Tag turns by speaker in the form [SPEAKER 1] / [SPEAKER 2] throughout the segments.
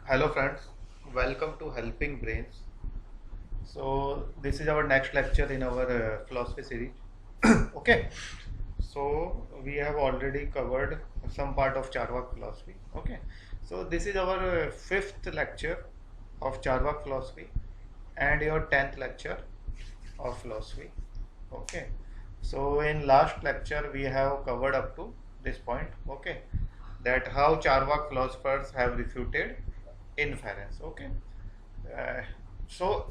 [SPEAKER 1] Hello friends, welcome to Helping Brains. So this is our next lecture in our philosophy series. Okay, so we have already covered some part of Charvak philosophy. Okay, so this is our fifth lecture of Charvak philosophy and your 10th lecture of philosophy. Okay, so in last lecture we have covered up to this point. Okay, that how Charvak philosophers have refuted inference. Okay, uh, so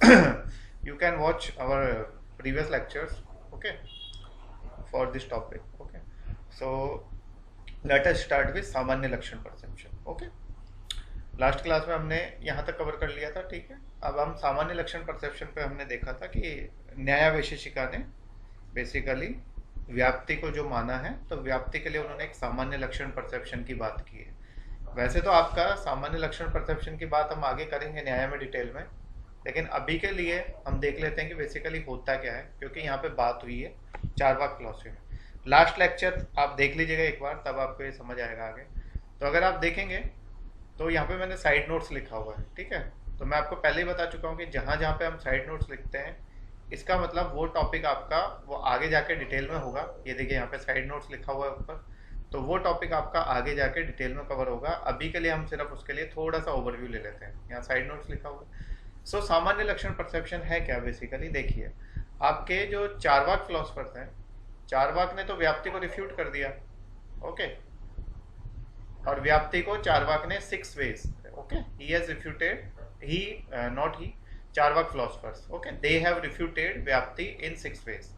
[SPEAKER 1] you can watch our previous lectures. Okay, for this topic. Okay, so let us start with सामान्य lakshana perception. Okay, last class में हमने यहाँ तक cover कर लिया था. ठीक है, अब हम सामान्य लक्षण परसेप्शन पे हमने देखा था कि न्यायावैशेषिका ने बेसिकली व्याप्ति को जो माना है, तो व्याप्ति के लिए उन्होंने एक सामान्य लक्षण परसेप्शन की बात की है. वैसे तो आपका सामान्य लक्षण परसेप्शन की बात हम आगे करेंगे न्याय में डिटेल में, लेकिन अभी के लिए हम देख लेते हैं कि बेसिकली होता क्या है, क्योंकि यहाँ पे बात हुई है चारवाक फिलॉसफी में. लास्ट लेक्चर आप देख लीजिएगा एक बार, तब आपको ये समझ आएगा आगे. तो अगर आप देखेंगे तो यहाँ पे मैंने साइड नोट्स लिखा हुआ है. ठीक है, तो मैं आपको पहले ही बता चुका हूँ कि जहाँ जहाँ पे हम साइड नोट्स लिखते हैं, इसका मतलब वो टॉपिक आपका वो आगे जाके डिटेल में होगा. ये देखिए यहाँ पे साइड नोट्स लिखा हुआ है ऊपर, तो वो टॉपिक आपका आगे जाके डिटेल में कवर होगा. अभी के लिए हम सिर्फ उसके लिए थोड़ा सा ओवरव्यू ले लेते हैं. यहाँ साइड नोट्स लिखा हुआ है. सो सामान्य लक्षण परसेप्शन है क्या बेसिकली? देखिए, आपके जो चारवाक फिलोसफर्स हैं, चारवाक ने तो व्याप्ति को रिफ्यूट कर दिया. ओके, और व्याप्ति को चारवाक ने 6 ways. Okay, he has refuted, he not he, Charvaka philosophers. Okay, they have refuted vyapti in 6 ways.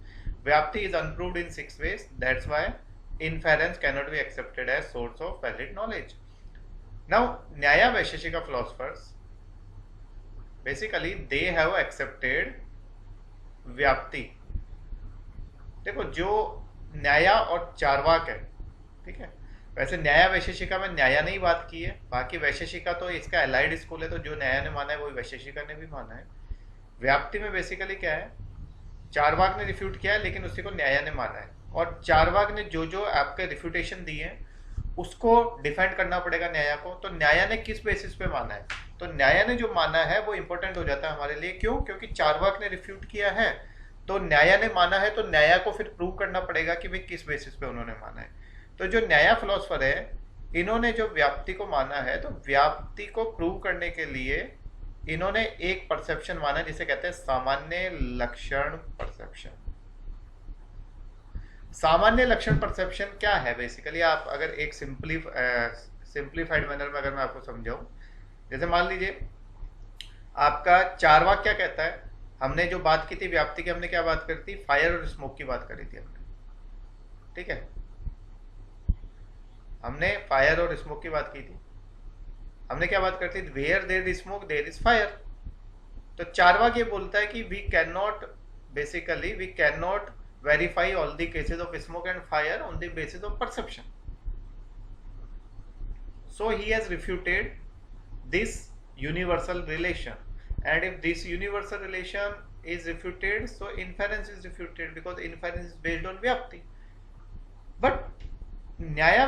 [SPEAKER 1] Vyapti is unproved in 6 ways. That's why inference cannot be accepted as source of valid knowledge. Now, Nyaya Vaisheshika philosophers, basically they have accepted व्याप्ति. देखो, जो न्याया और चारवाक है, ठीक है, वैसे न्याया वैशेषिका में न्याया ने ही बात की है, बाकी वैशेषिका तो इसका एलाइड स्कूल है, तो जो न्याया ने माना है वही वैशेषिका ने भी माना है. व्याप्ति में बेसिकली क्या है, चारवाक ने रिफ्यूट किया है, लेकिन उसी को न्याया ने माना है. और चारवाक ने जो जो आपके रिफ्यूटेशन दिए हैं उसको डिफेंड करना पड़ेगा न्याया को. तो न्याया ने किस बेसिस पे माना है, तो न्याया ने जो माना है वो इंपॉर्टेंट हो जाता है हमारे लिए. क्यों? क्योंकि चारवाक ने रिफ्यूट किया है, तो न्याया ने माना है, तो न्याया को फिर प्रूव करना पड़ेगा कि भाई किस बेसिस पे उन्होंने माना है. तो जो न्याया फिलोसफर है, इन्होंने जो व्याप्ति को माना है, तो व्याप्ति को प्रूव करने के लिए इन्होंने एक परसेप्शन माना है जिसे कहते हैं सामान्य लक्षण परसेप्शन. सामान्य लक्षण परसेप्शन क्या है बेसिकली? आप अगर एक सिंप्लीफाइड मैनर में अगर मैं आपको समझाऊं, जैसे मान लीजिए आपका चारवाक क्या कहता है, हमने जो बात की थी व्याप्ति की, हमने क्या बात करी थी? फायर और स्मोक की बात करी थी हमने. ठीक है, हमने फायर और स्मोक की बात की थी. हमने क्या बात करती थी? Where there is smoke there is fire. तो चारवाक ये बोलता है कि we can not verify all the cases of smoke and fire on the basis of perception. So he has refuted this universal relation, and if this universal relation is refuted, so inference is refuted, because inference is based on vyapti. But Nyaya,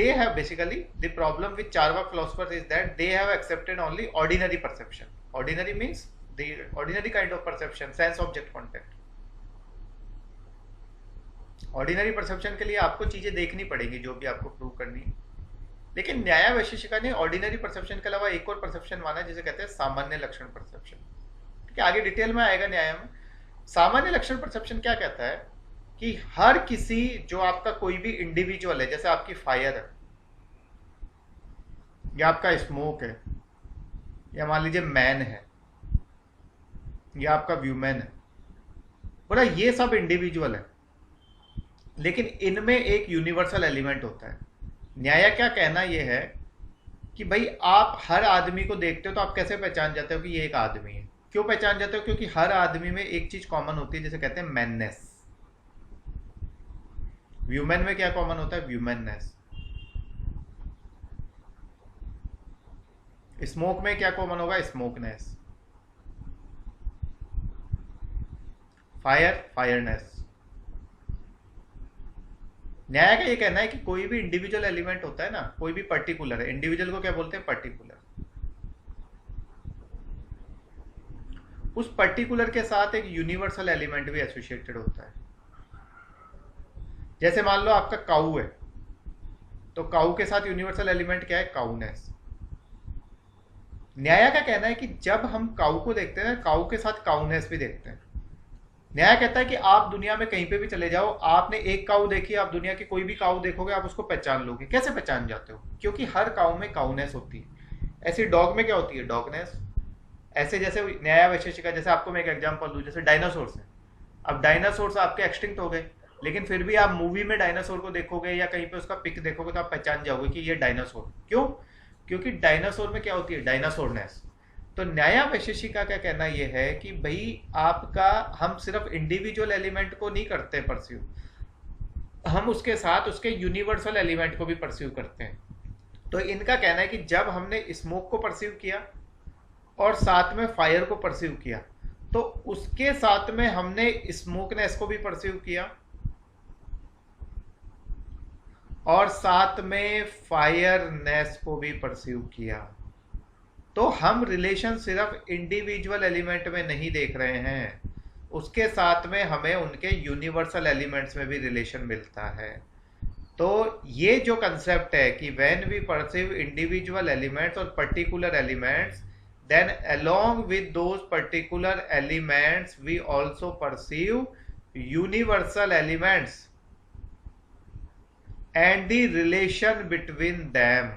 [SPEAKER 1] they have basically, the problem with Charvak philosophers is that they have accepted only ordinary perception. Ordinary means the ordinary kind of perception, sense object contact. Ordinary perception के लिए आपको चीजें देखनी पड़ेगी जो भी आपको prove करनी है. लेकिन न्याय वैशेषिका ने ऑर्डिनरी परसेप्शन के अलावा एक और परसेप्शन माना जिसे कहते हैं सामान्य लक्षण परसेप्शन. ठीक है, आगे डिटेल में आएगा न्याय में. सामान्य लक्षण परसेप्शन क्या कहता है कि हर किसी, जो आपका कोई भी इंडिविजुअल है, जैसे आपकी फायर है, या आपका स्मोक है, या मान लीजिए मैन है, या आपका व्यूमैन है, बोला ये सब इंडिविजुअल है, लेकिन इनमें एक यूनिवर्सल एलिमेंट होता है. न्याय क्या कहना यह है कि भाई आप हर आदमी को देखते हो तो आप कैसे पहचान जाते हो कि ये एक आदमी है? क्यों पहचान जाते हो? क्योंकि हर आदमी में एक चीज कॉमन होती है जिसे कहते हैं मैननेस. व्यूमैन में क्या कॉमन होता है? व्यूमैननेस. स्मोक में क्या कॉमन होगा? स्मोकनेस. फायर, फायरनेस. न्याय का ये कहना है कि कोई भी इंडिविजुअल एलिमेंट होता है ना, कोई भी पर्टिकुलर है, इंडिविजुअल को क्या बोलते हैं? पर्टिकुलर. उस पर्टिकुलर के साथ एक यूनिवर्सल एलिमेंट भी एसोसिएटेड होता है। जैसे मान लो आपका काऊ है, तो काऊ के साथ यूनिवर्सल एलिमेंट क्या है? काउनेस। न्याय का कहना है कि जब हम काऊ को देखते हैं, काऊ के साथ काउनेस भी देखते हैं। न्याय कहता है कि आप दुनिया में कहीं पे भी चले जाओ, आपने एक काऊ देखी, आप दुनिया की कोई भी काऊ देखोगे, आप उसको पहचान लोगे। कैसे पहचान जाते हो? क्योंकि हर काऊ में काउनेस होती है। ऐसे डॉग में क्या होती है? डॉगनेस। ऐसे जैसे न्याय वैशेषिका, जैसे आपको मैं एक एग्जांपल दूं, जैसे डायनासोर्स है। अब डायनासोर्स आपके एक्सटिंक्ट हो गए, लेकिन फिर भी आप मूवी में डायनासोर को देखोगे या कहीं पे उसका पिक देखोगे तो आप पहचान जाओगे कि ये डायनासोर। क्यों? क्योंकि डायनासोर में क्या होती है? डायनासोरनेस। तो न्याय वैशेषिका का कहना यह है कि भाई आपका, हम सिर्फ इंडिविजुअल एलिमेंट को नहीं करते परस्यू, हम उसके साथ उसके यूनिवर्सल एलिमेंट को भी परस्यू करते हैं। तो इनका कहना है कि जब हमने स्मोक को परस्यू किया और साथ में फायर को परस्यू किया, तो उसके साथ में हमने स्मोकनेस को भी परस्यू किया और साथ में फायरनेस को भी परस्यू किया। तो हम रिलेशन सिर्फ इंडिविजुअल एलिमेंट में नहीं देख रहे हैं, उसके साथ में हमें उनके यूनिवर्सल एलिमेंट्स में भी रिलेशन मिलता है। तो ये जो कंसेप्ट है कि when we perceive individual elements और particular elements, then along with those particular elements we also perceive universal elements and the relation between them,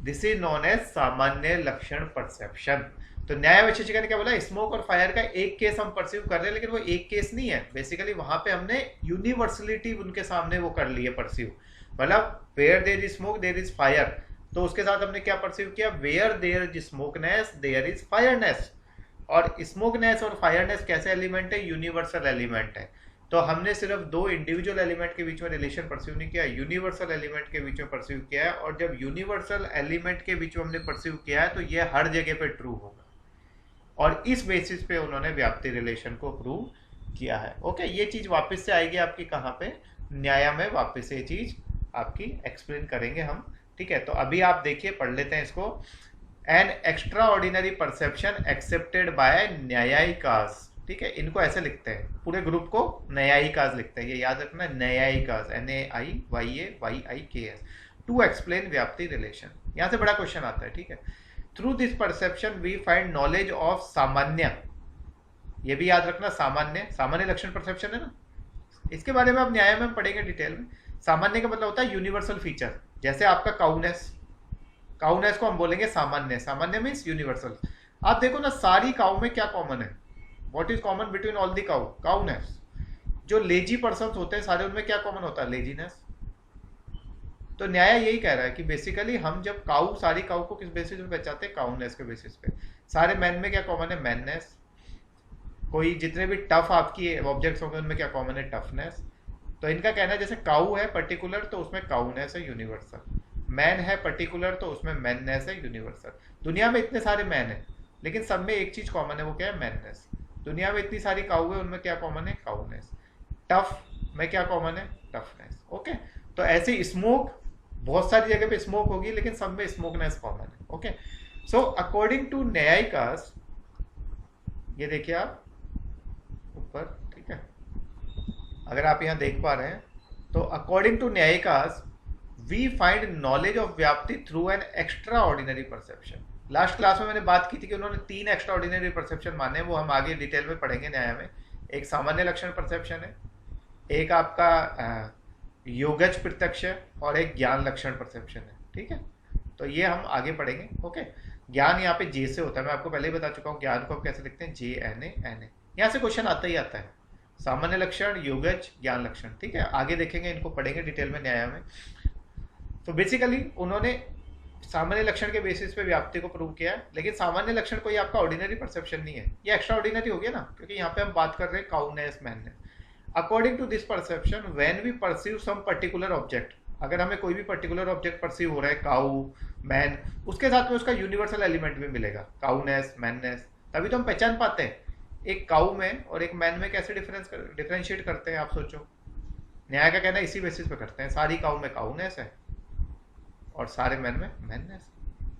[SPEAKER 1] this is known as सामान्य लक्षण परसेप्शन। तो न्याय वैशेषिका ने क्या बोला? स्मोक और फायर का एक केस हम परसीव कर रहे हैं, लेकिन वो एक केस नहीं है। बेसिकली वहां पे हमने यूनिवर्सलिटी उनके सामने वो कर ली है परसीव। मतलब where there is smoke there is fire, तो उसके साथ हमने क्या परसीव किया? Where there is smokeness there is fireness. और स्मोकनेस और फायरनेस कैसे एलिमेंट है? यूनिवर्सल एलिमेंट है। तो हमने सिर्फ दो इंडिविजुअल एलिमेंट के बीच में रिलेशन परसीव नहीं किया, यूनिवर्सल एलिमेंट के बीच में परसीव किया है। और जब यूनिवर्सल एलिमेंट के बीच में हमने परसीव किया है तो ये हर जगह पे ट्रू होगा, और इस बेसिस पे उन्होंने व्याप्ति रिलेशन को प्रूव किया है। ओके, ये चीज वापस से आएगी आपकी कहाँ पे? न्याय में वापस से ये चीज आपकी एक्सप्लेन करेंगे हम। ठीक है, तो अभी आप देखिए, पढ़ लेते हैं इसको। An extraordinary perception accepted by Naiyayikas. ठीक है, इनको ऐसे लिखते हैं, पूरे ग्रुप को न्यायिकास लिखते हैं, ये याद रखना, Naiyayikas, NAIYAKS, to explain vyapti relation. यहाँ से बड़ा क्वेश्चन आता है। ठीक है, through this perception we find knowledge of samanya. ये भी याद रखना, सामान्य, सामान्य लक्षण परसेप्शन है ना, इसके बारे में आप न्याय में पढ़ेंगे डिटेल में। सामान्य का मतलब होता है यूनिवर्सल फीचर। जैसे आपका काउनेस, काउनेस को हम बोलेंगे सामान्य, सामान्य मीन्स यूनिवर्सल। आप देखो ना, सारी काउ में क्या कॉमन है? What is common between all the cow? Cowness. जो लेजी पर्सन होते हैं सारे, उनमें क्या कॉमन होता है? लेजीनेस। तो न्याय यही कह रहा है कि बेसिकली हम जब काउ, सारी काउ को किस बेसिस पे पहचानते हैं? काउनेस के बेसिस पे। सारे मैन में क्या कॉमन है? मैननेस। कोई जितने भी टफ आपकी ऑब्जेक्ट्स होंगे उनमें क्या कॉमन है? टफनेस। तो इनका कहना है जैसे काऊ है पर्टिकुलर, तो उसमें काउनेस है यूनिवर्सल। मैन है पर्टिकुलर, तो उसमें मैननेस है यूनिवर्सल। दुनिया में इतने सारे मैन है, लेकिन सब में एक चीज कॉमन है, वो क्या है? मैननेस। दुनिया में इतनी सारी काऊ है, उनमें क्या कॉमन है? काउनेस। टफ में क्या कॉमन है? टफनेस। ओके, तो ऐसे स्मोक, बहुत सारी जगह पे स्मोक होगी, लेकिन सब में स्मोकनेस कॉमन है। ओके, सो अकॉर्डिंग टू न्यायिकास, ये देखिए आप ऊपर, ठीक है, अगर आप यहां देख पा रहे हैं, तो according to Naiyayikas we find knowledge of vyapti through an extraordinary perception. Last class में मैंने बात की थी कि उन्होंने 3 एक्स्ट्रा ऑर्डिनरी परसेप्शन माने, वो हम आगे डिटेल में पढ़ेंगे न्याय में। एक सामान्य लक्षण परसेप्शन है, एक आपका योगज प्रत्यक्ष है, और एक ज्ञान लक्षण परसेप्शन है। ठीक है, तो ये हम आगे पढ़ेंगे। ओके, ज्ञान यहाँ पे जे से होता है, मैं आपको पहले ही बता चुका हूँ ज्ञान को आप कैसे लिखते हैं, JNA। यहाँ से क्वेश्चन आता ही आता है, सामान्य लक्षण, योगज, ज्ञान लक्षण। ठीक है, आगे देखेंगे, इनको पढ़ेंगे डिटेल में न्याय में। तो बेसिकली उन्होंने सामान्य लक्षण के बेसिस पे व्याप्ति को प्रूव किया है, लेकिन सामान्य लक्षण कोई आपका ऑर्डिनरी परसेप्शन नहीं है, ये एक्स्ट्रा ऑर्डिनरी हो गया ना, क्योंकि यहाँ पे हम बात कर रहे हैं cowness, manness. According to this perception when we perceive some particular object, अगर हमें कोई भी पर्टिकुलर ऑब्जेक्ट परसीव हो रहा है, काऊ, मैन, उसके साथ में उसका यूनिवर्सल एलिमेंट भी मिलेगा, काउनेस, मैननेस, तभी तो हम पहचान पाते हैं। एक काऊ में और एक मैन में कैसे डिफरेंशिएट करते हैं, आप सोचो। न्याय का कहना है इसी बेसिस पे करते हैं, सारी काऊ में काउनेस है और सारे मैन में मैननेस,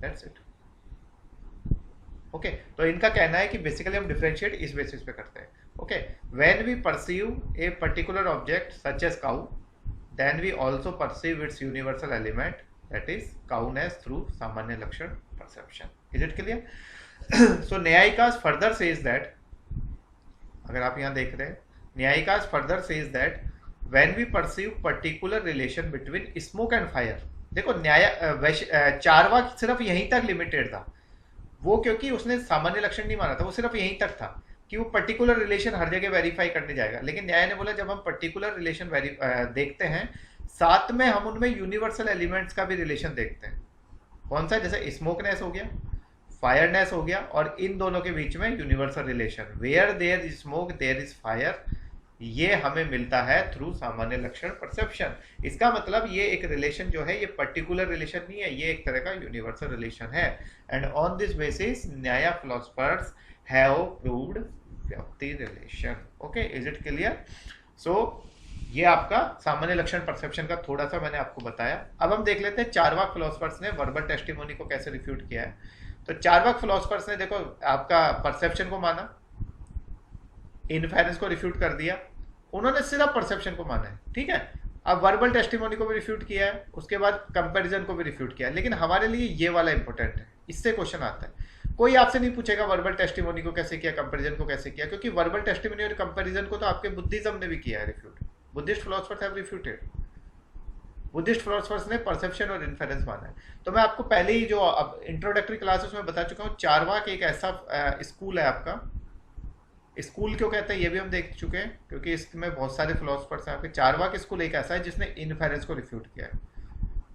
[SPEAKER 1] दैट्स इट। ओके तो इनका कहना है कि बेसिकली हम डिफरेंशिएट इस बेसिस पे करते हैं. Okay when we perceive a particular object such as cow then we also perceive its universal element that is cowness through samanya lakshana perception. Is it clear? So Naiyayikas further says that, अगर आप यहाँ देख रहे हैं, Naiyayikas further says that when we perceive particular relation between smoke and fire. देखो चारवाक सिर्फ यहीं तक लिमिटेड था वो, क्योंकि उसने सामान्य लक्षण नहीं माना था, वो सिर्फ यहीं तक था कि वो पर्टिकुलर रिलेशन हर जगह वेरीफाई करने जाएगा. लेकिन न्याय ने बोला जब हम पर्टिकुलर रिलेशन देखते हैं साथ में हम उनमें यूनिवर्सल एलिमेंट्स का भी रिलेशन देखते हैं. कौन सा? जैसे स्मोकनेस हो गया, फायरनेस हो गया, और इन दोनों के बीच में universal relation where there is smoke there is fire, ये हमें मिलता है थ्रू सामान्य लक्षण परसेप्शन. इसका मतलब ये एक रिलेशन जो है ये पर्टिकुलर रिलेशन नहीं है, ये एक तरह का यूनिवर्सल रिलेशन है. And on this basis Nyaya philosophers have proved vyakti relation. Okay is it clear? So ये आपका सामान्य लक्षण परसेप्शन का थोड़ा सा मैंने आपको बताया. अब हम देख लेते हैं चारवाक फिलोसफर्स ने वर्बल टेस्टिमोनी को कैसे रिफ्यूट किया है. तो चारवाक फिलोसफर्स ने देखो आपका परसेप्शन को माना, इनफेरेंस को रिफ्यूट कर दिया, उन्होंने सिर्फ परसेप्शन को माना है. ठीक है, अब वर्बल टेस्टिमोनी को भी रिफ्यूट किया है, उसके बाद कंपैरिजन को भी रिफ्यूट किया है. लेकिन हमारे लिए ये वाला इंपॉर्टेंट है, इससे क्वेश्चन आता है. कोई आपसे नहीं पूछेगा वर्बल टेस्टिमोनी को कैसे किया, कंपैरिजन को कैसे किया, क्योंकि वर्बल टेस्टिमोनी और कंपैरिजन को तो आपके बुद्धिज्म ने भी किया है refute. Buddhist philosophers have refuted. Buddhist philosophers ने परसेप्शन और इन्फेरेंस माना है. तो मैं आपको पहले ही जो इंट्रोडक्टरी क्लासेस में बता चुका हूँ, चारवाक एक ऐसा स्कूल है आपका. स्कूल क्यों कहते हैं ये भी हम देख चुके हैं, क्योंकि इसमें बहुत सारे फिलोसफर्स हैं आपके. चारवाक स्कूल एक ऐसा है जिसने इनफेरेंस को रिफ्यूट किया है,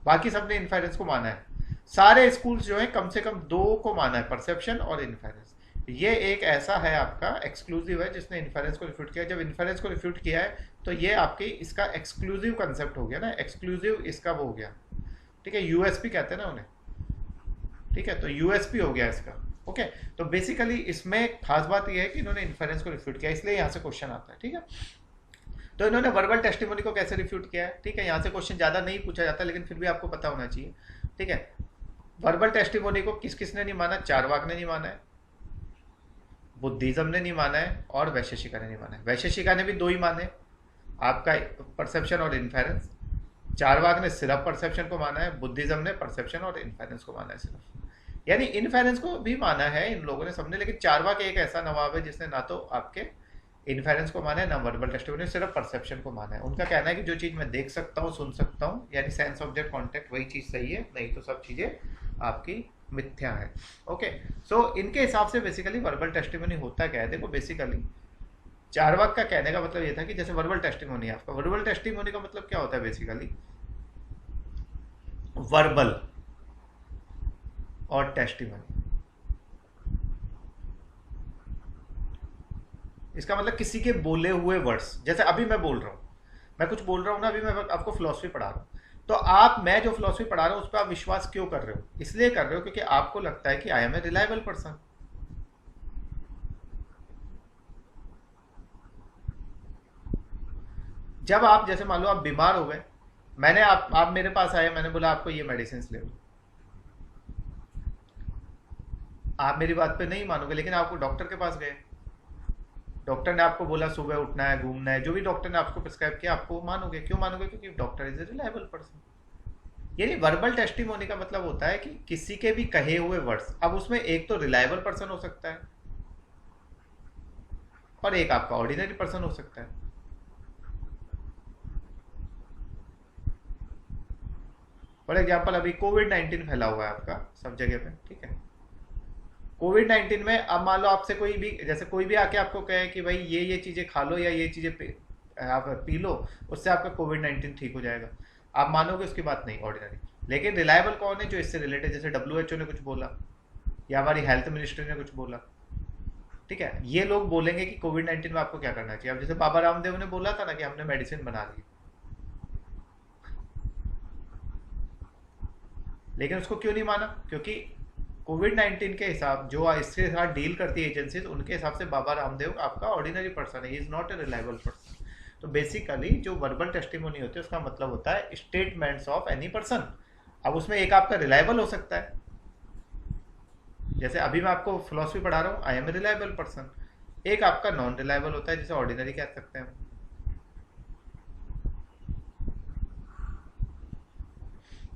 [SPEAKER 1] बाकी सबने इनफेरेंस को माना है. सारे स्कूल्स जो है कम से कम दो को माना है, परसेप्शन और इनफेरेंस. ये एक ऐसा है आपका एक्सक्लूसिव है जिसने इनफेरेंस को रिफ्यूट किया. जब इनफेरेंस को रिफ्यूट किया है तो ये आपकी इसका एक्सक्लूसिव कंसेप्ट हो गया ना, एक्सक्लूसिव इसका वो हो गया. ठीक है, यूएसपी कहते हैं ना उन्हें. ठीक है, तो यूएसपी हो गया इसका. ओके तो बेसिकली इसमें खास बात यह है कि इन्होंने इन्फेरेंस को रिफ्यूट किया, इसलिए यहाँ से क्वेश्चन आता है. ठीक है, तो इन्होंने वर्बल टेस्टिमोनी को कैसे रिफ्यूट किया है. ठीक है, यहाँ से क्वेश्चन ज़्यादा नहीं पूछा जाता, लेकिन फिर भी आपको पता होना चाहिए. ठीक है, वर्बल टेस्टिमोनी को किस किसने नहीं माना? चारवाक ने नहीं माना है, बुद्धिज्म ने नहीं माना है, और वैशेषिका ने नहीं माना है. वैशेषिका ने भी दो ही माने, आपका परसेप्शन और इन्फेरेंस. चारवाक ने सिर्फ परसेप्शन को माना है, बुद्धिज्म ने परसेप्शन और इन्फेरेंस को माना है सिर्फ. यानी इनफेरेंस को भी माना है इन लोगों ने सबने, लेकिन चारवाक एक ऐसा नवाब है जिसने ना तो आपके इनफेरेंस को माना है ना वर्बल टेस्टिमोनी, सिर्फ परसेप्शन को माना है. उनका कहना है कि जो चीज़ मैं देख सकता हूँ, सुन सकता हूँ, यानी सेंस ऑब्जेक्ट कॉन्टेक्ट, वही चीज़ सही है, नहीं तो सब चीज़ें आपकी मिथ्या है. ओके सो इनके हिसाब से बेसिकली वर्बल टेस्टिमोनी होता क्या है. देखो बेसिकली चारवाक का कहने का मतलब ये था कि जैसे वर्बल टेस्टिमोनी है आपका, वर्बल टेस्टिमोनी का मतलब क्या होता है बेसिकली, वर्बल और टेस्टिमोनी. इसका मतलब किसी के बोले हुए वर्ड्स, जैसे अभी मैं बोल रहा हूं, मैं कुछ बोल रहा हूं ना, अभी मैं आपको फिलॉसफी पढ़ा रहा हूं, तो आप, मैं जो फिलॉसफी पढ़ा रहा हूं उस पर आप विश्वास क्यों कर रहे हो? इसलिए कर रहे हो क्योंकि आपको लगता है कि I am a reliable person. जब आप जैसे मान लो आप बीमार हो गए, मैंने आप मेरे पास आए, मैंने बोला आपको ये मेडिसिन ले लो, आप मेरी बात पे नहीं मानोगे, लेकिन आपको डॉक्टर के पास गए, डॉक्टर ने आपको बोला सुबह उठना है, घूमना है, जो भी डॉक्टर ने आपको प्रिस्क्राइब किया, आपको मानोगे. क्यों मानोगे? क्योंकि doctor is a reliable person. यानी वर्बल टेस्टिमोनी का मतलब होता है कि किसी के भी कहे हुए वर्ड्स, अब उसमें एक तो रिलायबल पर्सन हो सकता है और एक आपका ऑर्डिनरी पर्सन हो सकता है. फॉर एग्जाम्पल अभी कोविड-19 फैला हुआ है आपका सब जगह पे. ठीक है, कोविड-19 में अब मान लो आपसे कोई भी, जैसे कोई भी आके आपको कहे कि भाई ये चीज़ें खा लो या ये चीज़ें आप पी लो, उससे आपका कोविड-19 ठीक हो जाएगा, आप मानोगे उसकी बात? नहीं, ऑर्डिनरी. लेकिन रिलायबल कौन है? जो इससे रिलेटेड, जैसे WHO ने कुछ बोला या हमारी हेल्थ मिनिस्ट्री ने कुछ बोला. ठीक है, ये लोग बोलेंगे कि कोविड-19 में आपको क्या करना चाहिए. अब जैसे बाबा रामदेव ने बोला था ना कि हमने मेडिसिन बना ली, लेकिन उसको क्यों नहीं माना? क्योंकि कोविड-19 के हिसाब, जो इसके साथ डील करती है एजेंसीज, उनके हिसाब से बाबा रामदेव आपका ऑर्डिनरी पर्सन है, he is not a reliable person. तो बेसिकली जो वर्बल टेस्टिमोनी होती है उसका मतलब होता है स्टेटमेंट्स ऑफ एनी पर्सन. अब उसमें एक आपका रिलायबल हो सकता है, जैसे अभी मैं आपको फिलॉसफी पढ़ा रहा हूँ, I am a reliable person. एक आपका नॉन रिलायबल होता है जिसे ऑर्डिनरी कह सकते हैं हम।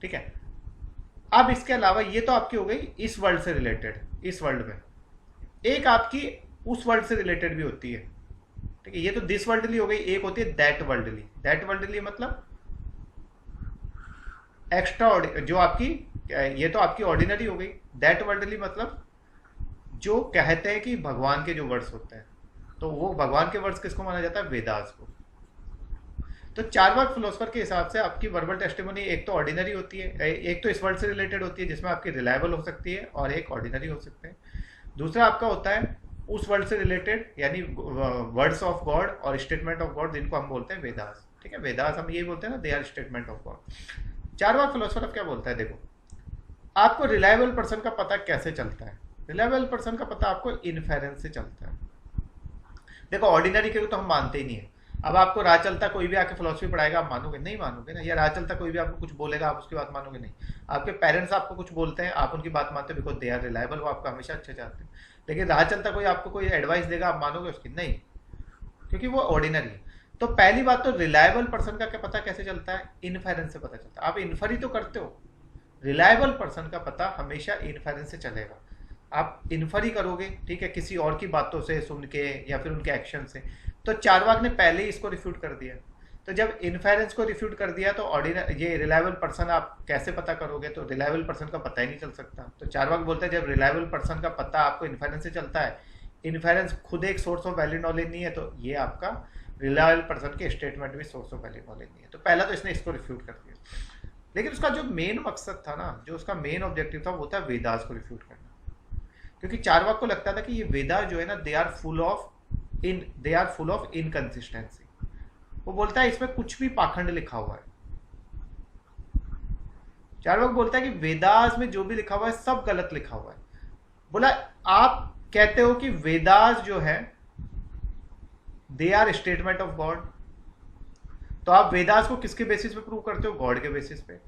[SPEAKER 1] ठीक है, अब इसके अलावा ये तो आपकी हो गई इस वर्ल्ड से रिलेटेड, इस वर्ल्ड में। एक आपकी उस वर्ल्ड से रिलेटेड भी होती है। ठीक है, ये तो दिस वर्ल्डली हो गई। एक होती है दैट वर्ल्डली। दैट वर्ल्डली मतलब एक्स्ट्रा, जो आपकी, ये तो आपकी ऑर्डिनरी हो गई। दैट वर्ल्डली मतलब जो कहते हैं कि भगवान के जो वर्ड्स होते हैं, तो वो भगवान के वर्ड्स किसको माना जाता है? वेदास को। तो चारवाक फिलोसफर के हिसाब से आपकी वर्बल टेस्टिमोनी एक तो ऑर्डिनरी होती है, एक तो इस वर्ड से रिलेटेड होती है जिसमें आपकी रिलायबल हो सकती है, और एक ऑर्डिनरी हो सकते हैं। दूसरा आपका होता है उस वर्ड से रिलेटेड, यानी वर्ड्स ऑफ गॉड और स्टेटमेंट ऑफ गॉड, जिनको हम बोलते हैं वेदास। ठीक है, वेदास हम यही बोलते हैं ना, they are statement of God. Charvaka philosopher अब क्या बोलता है? देखो, आपको रिलायबल पर्सन का पता कैसे चलता है? रिलायबल पर्सन का पता आपको इनफेरेंस से चलता है। देखो, ऑर्डिनरी के तो हम मानते ही नहीं है। अब आपको राह चलता कोई भी आके फिलोसफी पढ़ाएगा, आप मानोगे? नहीं मानोगे ना। या राह चलता कोई भी आपको कुछ बोलेगा, आप उसकी बात मानोगे? नहीं। आपके पेरेंट्स आपको कुछ बोलते हैं, आप उनकी बात मानते हो, बिकॉज दे आर रिलायबल, वो आपका हमेशा अच्छा चाहते हैं। लेकिन राह चलता कोई आपको कोई एडवाइस देगा, आप मानोगे उसकी? नहीं, क्योंकि वो ऑर्डिनरी है। तो पहली बात तो रिलायबल पर्सन का क्या पता कैसे चलता है? इनफेरेंस से पता चलता है। आप इन्फर ही तो करते हो। रिलायबल पर्सन का पता हमेशा इन्फेरेंस से चलेगा। आप इन्फर ही करोगे, ठीक है, किसी और की बातों से सुन के या फिर उनके एक्शन से। तो चारवाक ने पहले ही इसको रिफ्यूट कर दिया। तो जब इन्फेरेंस को रिफ्यूट कर दिया तो ये रिलायबल पर्सन आप कैसे पता करोगे? तो रिलायबल पर्सन का पता ही नहीं चल सकता। तो चारवाक बोलता है जब रिलायबल पर्सन का पता आपको इन्फेरेंस से चलता है, इन्फेरेंस खुद एक सोर्स ऑफ वैलिड नॉलेज नहीं है, तो ये आपका रिलायबल पर्सन के स्टेटमेंट भी सोर्स ऑफ वैलिड नॉलेज नहीं है। तो पहला तो इसने इसको रिफ्यूट कर दिया। लेकिन उसका जो मेन मकसद था ना, जो उसका मेन ऑब्जेक्टिव था, वो था वेदास को रिफ्यूट करना। क्योंकि चारवाक को लगता था कि ये वेदास जो है ना, they are full of inconsistency. वो बोलता है इसमें कुछ भी पाखंड लिखा हुआ है। चारवाक बोलता है कि वेदास में जो भी लिखा हुआ है सब गलत लिखा हुआ है। बोला, आप कहते हो कि वेदास जो है they are statement of God, तो आप वेदास को किसके बेसिस पे प्रूव करते हो? गॉड के बेसिस पे।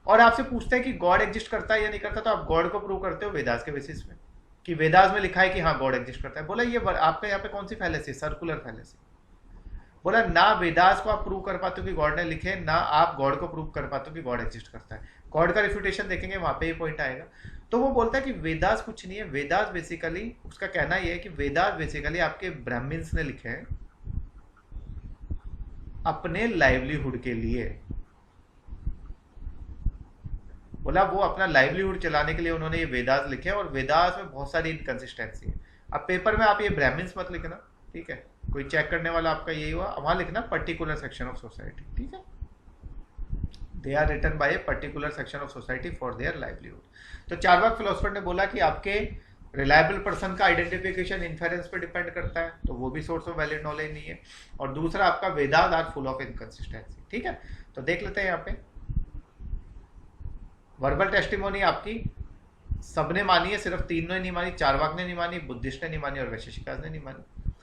[SPEAKER 1] और आपसे पूछते हैं कि गॉड एग्जिस्ट करता है या नहीं करता, तो आप गॉड को प्रूव करते हो वेदास के बेसिस पे, कि वेदास में लिखा है कि हाँ गॉड एग्जिस्ट करता है। बोला ये आपका यहाँ पे कौन सी फैलेसी? Circular fallacy. बोला ना वेदास को आप प्रूव कर पाते हो कि गॉड ने लिखे, ना आप गॉड को प्रूव कर पाते हो कि गॉड एग्जिस्ट करता है। गॉड का रिफ्यूटेशन देखेंगे, वहां पे ये पॉइंट आएगा। तो वो बोलता है कि वेदास कुछ नहीं है। वेदास बेसिकली, उसका कहना यह है कि वेदास बेसिकली आपके ब्राह्मण्स ने लिखे हैं अपने लाइवलीहुड के लिए। बोला वो अपना लाइवलीहुड चलाने के लिए उन्होंने ये वेदास लिखे, और वेदास में बहुत सारी इनकंसिस्टेंसी है। अब पेपर में आप ये ब्राह्मण्स मत लिखना, ठीक है, कोई चेक करने वाला आपका यही हुआ, वहां लिखना पर्टिकुलर सेक्शन ऑफ सोसाइटी। ठीक है, they are written by a particular section of society for their livelihood. तो चारवाक फिलोसफर ने बोला कि आपके रिलायबल पर्सन का आइडेंटिफिकेशन इन्फेरेंस पे डिपेंड करता है, तो वो भी सोर्स ऑफ वैलिड नॉलेज नहीं है। और दूसरा आपका Vedas are full of inconsistency. ठीक है, तो देख लेते हैं यहाँ पे वर्बल टेस्टिमोनी आपकी सबने मानी है, सिर्फ तीन ने नहीं मानी। चारवाक ने नहीं मानी, बुद्धिस्ट ने नहीं मानी, और वैशेषिकास ने नहीं मानी।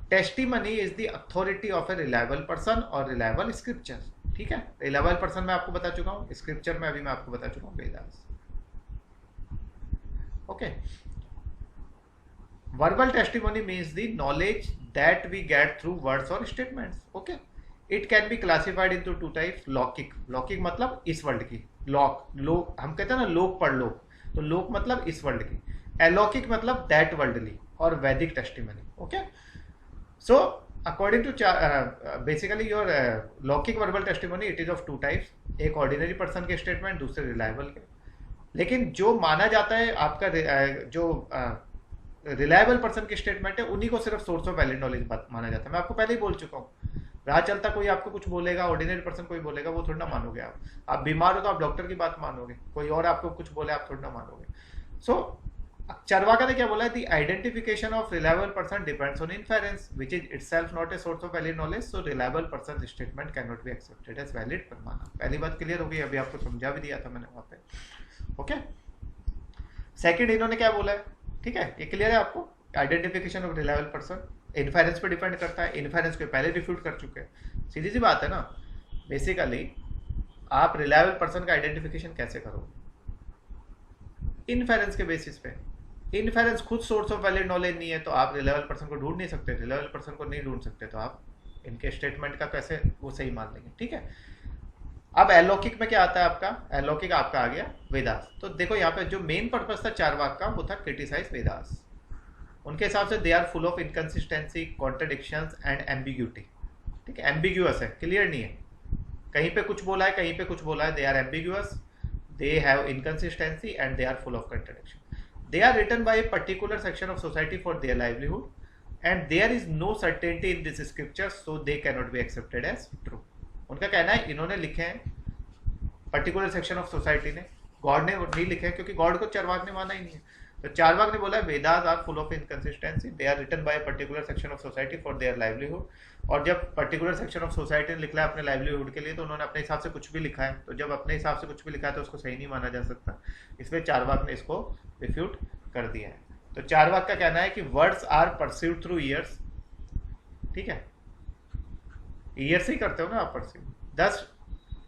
[SPEAKER 1] Testimony is the authority of A reliable person और रिलायबल स्क्रिप्चर। ठीक है, रिलायबल पर्सन मैं आपको बता चुका हूं, स्क्रिप्चर में अभी मैं आपको बता चुका हूं Vedas. Okay, verbal testimony means the knowledge that we get through words or statements. Okay, it can be classified into two types. लौकिक मतलब इस वर्ल्ड की, लोक हम कहते हैं ना, लोक पर लोक, तो लोक मतलब इस वर्ल्ड की। अलौकिक मतलब दैट वर्ल्डली, और Vedic testimony. Okay, so according to basically your laukik verbal testimony, it is of two types, एक ऑर्डिनरी पर्सन के स्टेटमेंट, दूसरे रिलायबल के। लेकिन जो माना जाता है आपका जो रिलायबल पर्सन के स्टेटमेंट है, उन्हीं को सिर्फ सोर्स ऑफ वैलिड नॉलेज माना जाता है। मैं आपको पहले ही बोल चुका हूँ, राह चलता कोई आपको कुछ बोलेगा, ऑर्डिनरी पर्सन कोई बोलेगा, वो थोड़ा ना मानोगे आप बीमार हो तो आप डॉक्टर की बात मानोगे, कोई और आपको कुछ बोले आप थोड़ा ना मानोगे। सो चारवाका ने क्या बोला है? The identification of reliable person depends on inference which is itself not a source of valid knowledge, so reliable person statement can not be accepted as valid पर माना। पहली बात क्लियर हो गई, अभी आपको समझा भी दिया था मैंने वहां पे। ओके, सेकंड इन्होंने क्या बोला है? ठीक है, ये क्लियर है आपको? Identification of reliable person inference पे डिपेंड करता है। इन्फेरेंस को पहले रिफ्यूट कर चुके हैं, सीधी सी बात है ना। बेसिकली आप रिलायबल पर्सन का आइडेंटिफिकेशन कैसे करोगे? इन्फेरेंस के बेसिस पे। इनफेरेंस खुद सोर्स ऑफ वैलिड नॉलेज नहीं है तो आप रिलायबल पर्सन को ढूंढ नहीं सकते, रिलायबल पर्सन को नहीं ढूंढ सकते तो आप इनके स्टेटमेंट का कैसे वो सही मान लेंगे, ठीक है। अब अलौकिक में क्या आता है आपका, अलौकिक आपका आ गया वेदास। तो देखो यहाँ पे जो मेन पर्पस था चारवाक का वो था क्रिटिसाइज वेदास। उनके हिसाब से they are full of inconsistency, contradictions and ambiguity, ठीक है, एम्बिग्यूअस है, क्लियर नहीं है, कहीं पे कुछ बोला है कहीं पे कुछ बोला है, they are ambiguous, they have inconsistency and they are full of contradiction. They are written by a particular section of society for their livelihood, and there is no certainty in this scripture, so they cannot be accepted as true. उनका कहना है इन्होंने लिखे हैं particular section of society ने, God ने नहीं लिखे हैं, क्योंकि गॉड को चारवाक ने माना ही नहीं है। तो चारवाक ने बोला Vedas are full of inconsistency, they are written by particular section of society for their livelihood. और जब पर्टिकुलर सेक्शन ऑफ सोसाइटी ने लिखा है अपने लाइवलीहुड के लिए तो उन्होंने अपने हिसाब से कुछ भी लिखा है, तो जब अपने हिसाब से कुछ भी लिखा है तो उसको सही नहीं माना जा सकता, इसलिए चारवाक ने इसको रिफ्यूट कर दिया है। तो चारवाक का कहना है कि words are perceived through ears, ठीक है, ईयर से ही करते हो ना आप परसीव, दस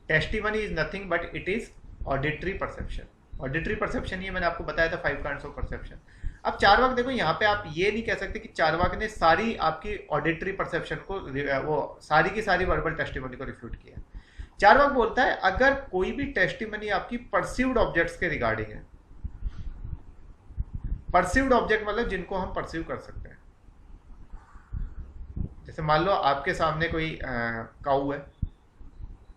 [SPEAKER 1] testimony is nothing but it is auditory perception. Auditory perception ये मैंने आपको बताया था 5 काइंड्स ऑफ परसेप्शन। अब चारवाक देखो यहाँ पे आप ये नहीं कह सकते कि चारवाक ने सारी आपकी ऑडिटरी परसेप्शन को वो सारी की सारी वर्बल टेस्टिमनी को रिफ्यूट किया। चारवाक बोलता है अगर कोई भी टेस्टिमनी आपकी परसीव्ड ऑब्जेक्ट्स के रिगार्डिंग है, परसीव्ड ऑब्जेक्ट मतलब जिनको हम परसीव कर सकते हैं, जैसे मान लो आपके सामने कोई काऊ है,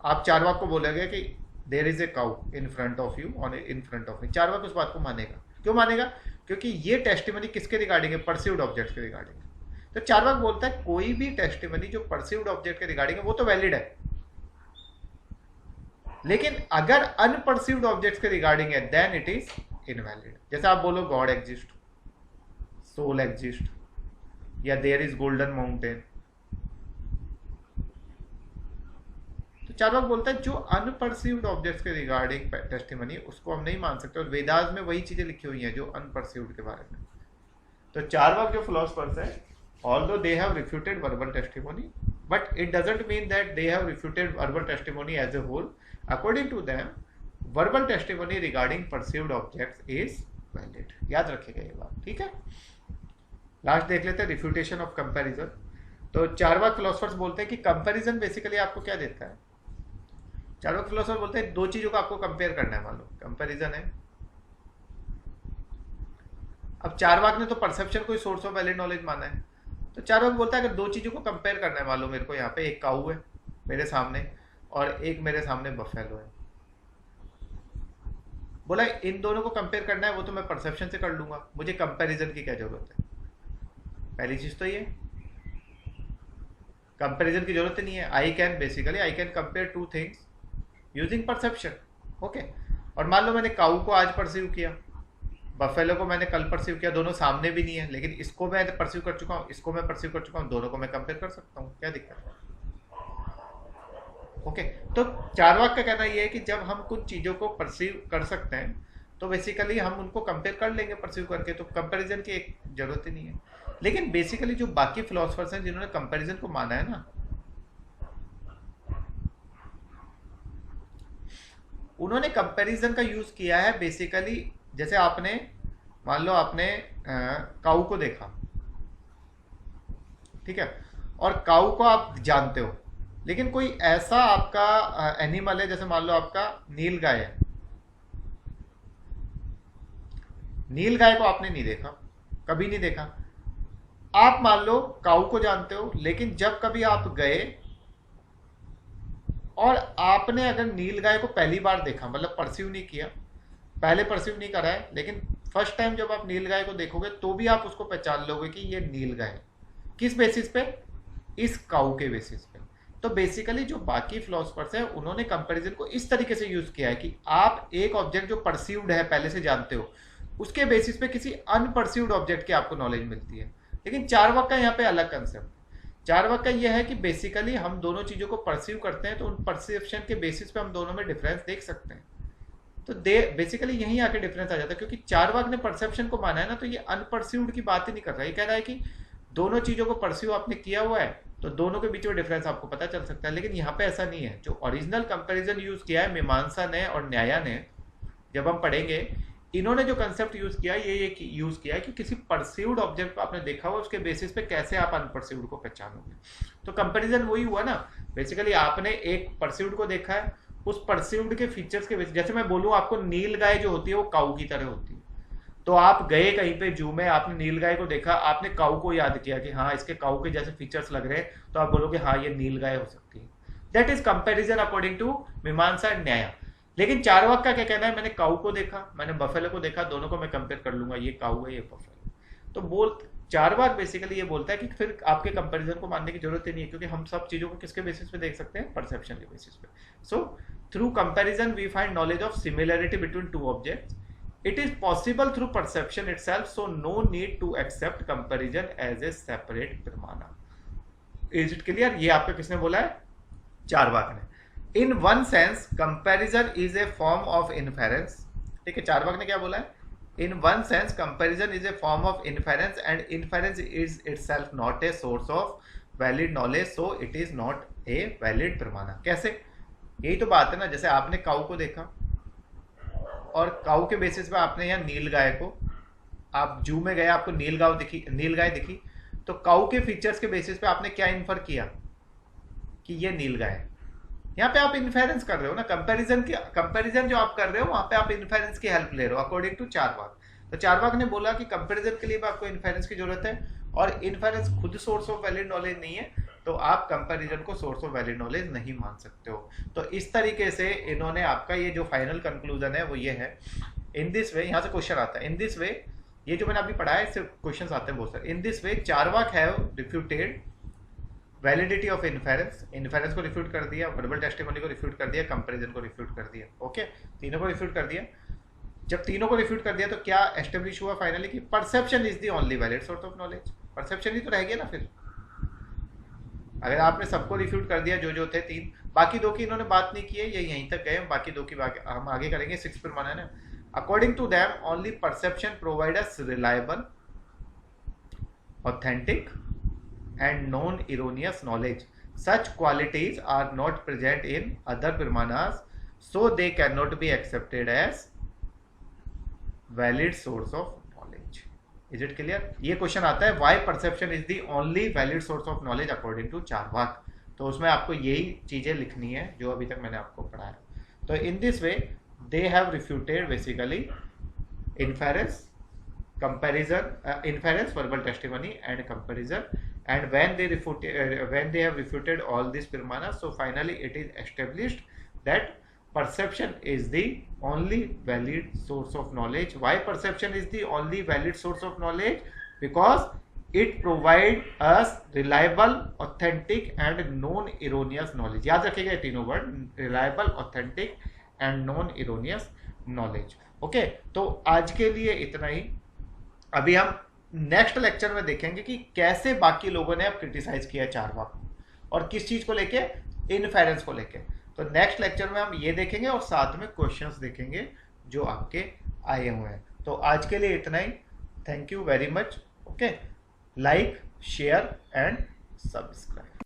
[SPEAKER 1] आप चारवाक को बोलोगे कि there is a cow in front of you, on in front of me, Charvaka उस बात को मानेगा। क्यों मानेगा? क्योंकि ये टेस्टिमनी किसके रिगार्डिंग है? परसीव्ड ऑब्जेक्ट के रिगार्डिंग है। तो चारवाक बोलता है कोई भी टेस्टिमनी जो परसीव्ड ऑब्जेक्ट के रिगार्डिंग है वो तो वैलिड है, लेकिन अगर अनपरसीव्ड ऑब्जेक्ट्स के रिगार्डिंग है देन इट इज इनवैलिड। जैसे आप बोलो गॉड एग्जिस्ट, सोल एग्जिस्ट, या देयर इज गोल्डन माउंटेन, तो चारवाक बोलता है जो अनपरसीव्ड ऑब्जेक्ट्स के रिगार्डिंग टेस्टिमनी उसको हम नहीं मान सकते, और वेदास में वही चीजें लिखी हुई हैं जो अनपरसीव्ड के बारे में। तो चारवाक जो फिलोसफर्स है, although they have refuted verbal testimony, but it doesn't mean that they have refuted verbal testimony as a whole. According to them, verbal testimony regarding perceived objects is valid. याद रखिएगा ये बात, ठीक है। लास्ट देख लेते हैं रिफ्यूटेशन ऑफ कंपैरिजन। तो चारवाक फिलोसफर्स बोलते हैं कि कंपैरिजन बेसिकली आपको क्या देता है। चारवाक फिलोसफर बोलते हैं दो चीजों को आपको कंपेयर करना है, मान लो कंपैरिजन है। अब चारवाक ने तो परसेप्शन को ही सोर्स ऑफ वैलिड नॉलेज माना है, तो चारवाक बोलता है अगर दो चीजों को कंपेयर करना है, मान लो मेरे को यहाँ पे एक काऊ है मेरे सामने और एक मेरे सामने बफेलो है, बोला इन दोनों को कंपेयर करना है वो तो मैं परसेप्शन से कर लूंगा, मुझे कंपैरिजन की क्या जरूरत है। पहली चीज तो ये कंपैरिजन की जरूरत नहीं है। I can compare two things using perception, okay. और मान लो मैंने काऊ को आज परसीव किया, बफेलो को मैंने कल परसीव किया, दोनों सामने भी नहीं है, लेकिन इसको मैं परसीव कर चुका हूँ, इसको मैं परसीव कर चुका हूँ, दोनों को मैं कंपेयर कर सकता हूँ, क्या दिक्कत है, ओके। तो चारवाक का कहना यह है कि जब हम कुछ चीजों को परसीव कर सकते हैं तो बेसिकली हम उनको कंपेयर कर लेंगे परसीव करके, तो कंपैरिजन की एक जरूरत ही नहीं है। लेकिन बेसिकली जो बाकी फिलोसफर्स हैं जिन्होंने कंपैरिजन को माना है ना, उन्होंने कंपैरिजन का यूज किया है बेसिकली, जैसे आपने मान लो आपने काऊ को देखा, ठीक है, और काऊ को आप जानते हो, लेकिन कोई ऐसा आपका एनिमल है, जैसे मान लो आपका नील गाय है, नील गाय को आपने नहीं देखा, कभी नहीं देखा, आप मान लो काऊ को जानते हो, लेकिन जब कभी आप गए और आपने अगर नील गाय को पहली बार देखा, मतलब परसीव नहीं किया, पहले परसीव नहीं करा है, लेकिन फर्स्ट टाइम जब आप नील गाय को देखोगे तो भी आप उसको पहचान लोगे कि ये नील गाय है। किस बेसिस पे? इस काऊ के बेसिस पे। तो बेसिकली जो बाकी फिलोसफर्स हैं उन्होंने कंपैरिजन को इस तरीके से यूज किया है कि आप एक ऑब्जेक्ट जो परसीव्ड है पहले से जानते हो, उसके बेसिस पे किसी अनपरसीव्ड ऑब्जेक्ट की आपको नॉलेज मिलती है। लेकिन चारवाक का यहाँ पे अलग कंसेप्ट, चारवाक का यह है कि बेसिकली हम दोनों चीजों को परसीव करते हैं तो उन परसेप्शन के बेसिस पे हम दोनों में डिफरेंस देख सकते हैं। तो बेसिकली यहीं आके डिफरेंस आ जाता है, क्योंकि चारवाक ने परसेप्शन को माना है ना, तो ये अनपरसीव्ड की बात ही नहीं कर रहा है, ये कह रहा है कि दोनों चीजों को परसीव आपने किया हुआ है तो दोनों के बीच में डिफरेंस आपको पता चल सकता है। लेकिन यहाँ पे ऐसा नहीं है। जो ओरिजिनल कंपैरिजन यूज किया है मीमांसा ने और न्याया ने, जब हम पढ़ेंगे इन्होंने जो कंसेप्ट यूज किया ये यूज किया कि किसी परसीव्ड ऑब्जेक्ट को आपने देखा हुआ, उसके बेसिस पे कैसे आप अनपरसीव्ड को पहचानोगे। तो कंपैरिजन वही हुआ ना, बेसिकली आपने एक परसीव्ड को देखा है, उस परसीव्ड के फीचर्स के बेसिस, जैसे मैं बोलूँ आपको नील गाय जो होती है वो काऊ की तरह होती है, तो आप गए कहीं पे जू में, आपने नील गाय को देखा, आपने काऊ को याद किया कि हाँ इसके काऊ के जैसे फीचर्स लग रहे हैं, तो आप बोलोगे हाँ ये नील गाय हो सकती है। That is comparison according to Mimamsa and Nyaya. लेकिन चारवाक का क्या कहना है, मैंने काऊ को देखा, मैंने बफेलो को देखा, दोनों को मैं कंपेयर कर लूंगा, ये काऊ है ये बफेलो। तो बोल चारवाक बेसिकली ये बोलता है कि फिर आपके कंपैरिजन को मानने की जरूरत ही नहीं है, क्योंकि हम सब चीजों को किसके बेसिस पे देख सकते हैं, परसेप्शन के बेसिस पे। So through comparison we find knowledge of similarity between two objects. It is possible through perception itself, so no need to accept comparison as a separate pramana. Is it clear? ये आपको किसने बोला है, चारवाक ने। In one sense, comparison is a form of inference. ठीक है, चारवाक ने क्या बोला है? In one sense, comparison is a form of inference, and inference is itself not a source of valid knowledge, so it is not a valid pramana. कैसे? यही तो बात है ना, जैसे आपने काऊ को देखा और काऊ के बेसिस पे आपने यहाँ नील गाय को, आप जू में गए आपको नील गाय दिखी, तो काऊ के फीचर्स के बेसिस पे आपने क्या इन्फर किया कि ये नील गाय है। यहाँ पे आप इन्फेरेंस कर रहे हो ना, कंपैरिजन जो आप कर रहे हो वहां पे आप इन्फेरेंस की हेल्प ले रहे हो अकॉर्डिंग टू चारवाक। तो चारवाक ने बोला कि कंपैरिजन के लिए भी आपको इन्फेरेंस की जरूरत है, और इन्फेरेंस खुद सोर्स ऑफ वैलिड नॉलेज नहीं है, तो आप कंपैरिजन को सोर्स ऑफ वैलिड नॉलेज नहीं मान सकते हो। तो इस तरीके से इन्होंने आपका ये जो फाइनल कंक्लूजन है वो ये है। इन दिस वे, यहाँ से क्वेश्चन आता है, इन दिस वे, ये जो मैंने अभी पढ़ा है इससे क्वेश्चंस आते हैं बहुत सारे। In this way Charvaka have refuted validity of inference को रिफ्यूट कर दिया, वर्बल टेस्टिमोनी को रिफ्यूट कर दिया, कंपैरिजन को रिफ्यूट कर दिया। ओके, तीनों को रिफ्यूट कर दिया। जब तीनों को रिफ्यूट कर दिया तो क्या एस्टेब्लिश हुआ फाइनली कि perception is the only valid source of knowledge. Perception ही तो रह गया ना फिर, अगर आपने सबको रिफ्यूट कर दिया जो थे तीन, बाकी दो की इन्होंने बात नहीं की है, ये यहीं तक गए, बाकी दो की हम आगे करेंगे। 6 प्रमाण है ना, according to them only perception provide us reliable, authentic and non-erroneous knowledge. Such qualities are not present in other pramanas, so they cannot be accepted as valid source of knowledge. Is it clear? ये question आता है, why perception is the only valid source of knowledge according to Charvaka. तो उसमें आपको यही चीजें लिखनी है जो अभी तक मैंने आपको पढ़ाया। तो in this way they have refuted basically inference, comparison, inference, verbal testimony and comparison, and when they have refuted all these pramanas, so finally it is established that perception is the only valid source of knowledge. Why perception is the only valid source of knowledge? Because it provides us reliable, authentic and non-erroneous knowledge. याद रखिएगा ये तीनों word, reliable, authentic and non-erroneous knowledge. Okay, तो आज के लिए इतना ही। अभी हम नेक्स्ट लेक्चर में देखेंगे कि कैसे बाकी लोगों ने अब क्रिटिसाइज किया चारवाक को, और किस चीज को लेके, इनफेरेंस को लेके। तो नेक्स्ट लेक्चर में हम ये देखेंगे और साथ में क्वेश्चंस देखेंगे जो आपके आए हुए हैं। तो आज के लिए इतना ही, thank you very much. Okay, like, share and subscribe.